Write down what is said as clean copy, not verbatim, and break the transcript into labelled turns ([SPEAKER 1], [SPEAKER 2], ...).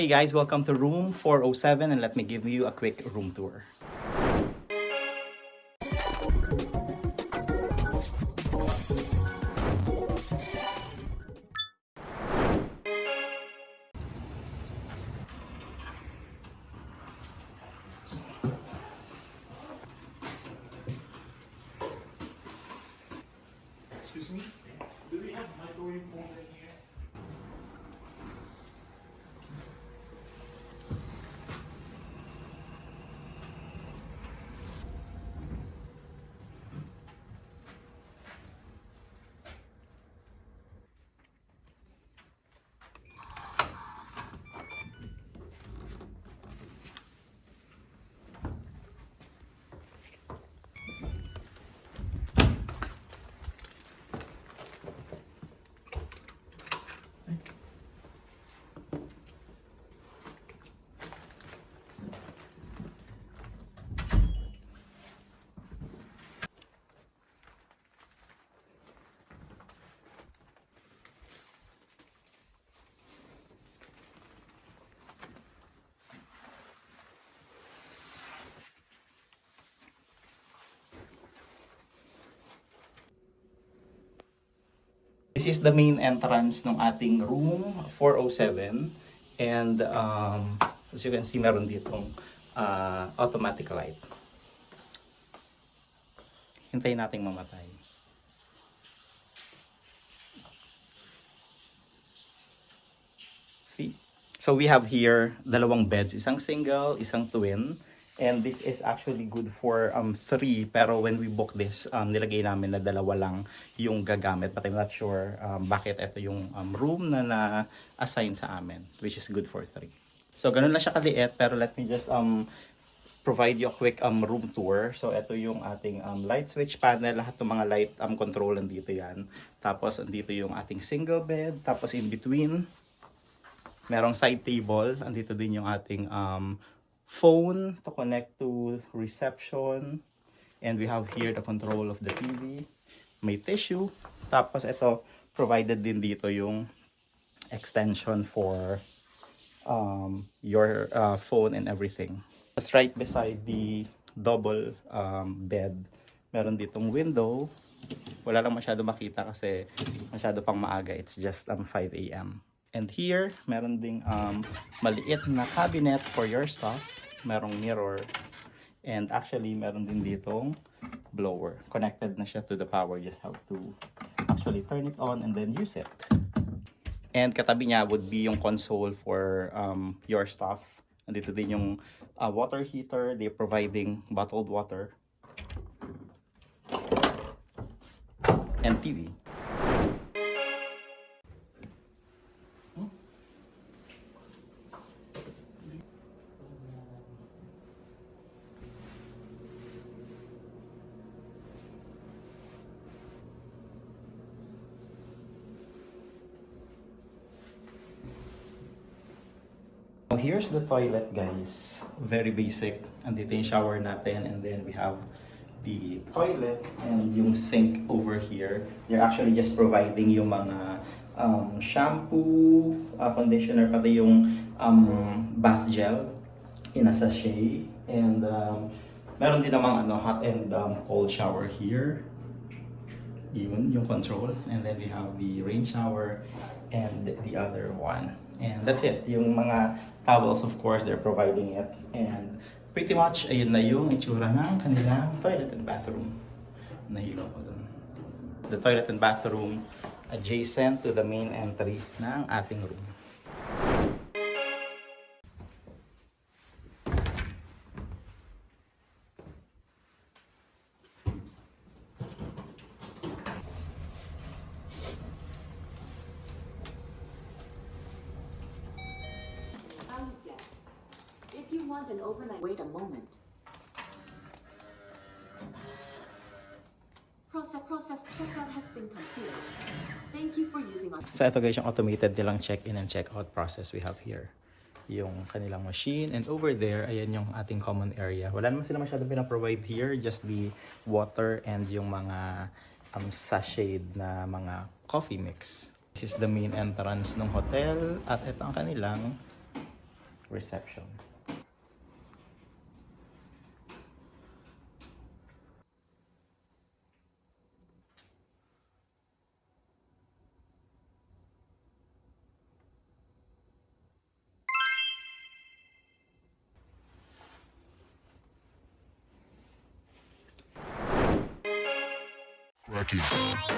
[SPEAKER 1] Hey guys, welcome to room 407 and let me give you a quick room tour.
[SPEAKER 2] Excuse me? Do we have microwave oven here?
[SPEAKER 1] This is the main entrance ng ating room 407 and as you can see meron ditong automatic light. Hintayin nating mamatay. See? So we have here dalawang beds, isang single, isang twin. And this is actually good for 3, pero when we book this, nilagay namin na dalawa lang yung gagamit. But I'm not sure bakit ito yung room na na-assign sa amin, which is good for 3. So ganun lang siya kaliit, pero let me just provide you a quick room tour. So ito yung ating light switch panel, lahat ng mga light control nandito yan. Tapos andito yung ating single bed, tapos in between, merong side table, andito din yung ating phone to connect to reception, and we have here the control of the TV. May tissue, tapos ito provided din dito yung extension for your phone and everything. Just right beside the double bed, meron ditong window. Wala lang masyado makita kasi masyado pang maaga, it's just 5 AM. And here, meron ding maliit na cabinet for your stuff. Merong mirror. And actually, meron din ditong blower. Connected na siya to the power. You just have to actually turn it on and then use it. And katabi niya would be yung console for your stuff. Andito din yung water heater. They're providing bottled water. And TV. Here's the toilet, guys. Very basic. Andito yung shower natin, and then we have the toilet and yung sink over here. They're actually just providing yung mga shampoo, conditioner, pati yung bath gel in a sachet. And meron din namang hot and cold shower here. Even yung control. And then we have the rain shower and the other one. And that's it. Yung mga towels, of course, they're providing it. And pretty much, ayun na yung itsura ng kanilang toilet and bathroom. Nahilo ko dun. The toilet and bathroom adjacent to the main entry ng ating room.
[SPEAKER 3] If you want an overnight, wait a moment. Process checkout has been completed. Thank you for using our...
[SPEAKER 1] So ito guys yung automated nilang check-in and check-out process we have here. Yung kanilang machine, and over there, ayan yung ating common area. Wala naman sila masyadong pinaprovide here, just the water and yung mga sachet na mga coffee mix. This is the main entrance ng hotel at ito ang kanilang reception.
[SPEAKER 4] Cracky.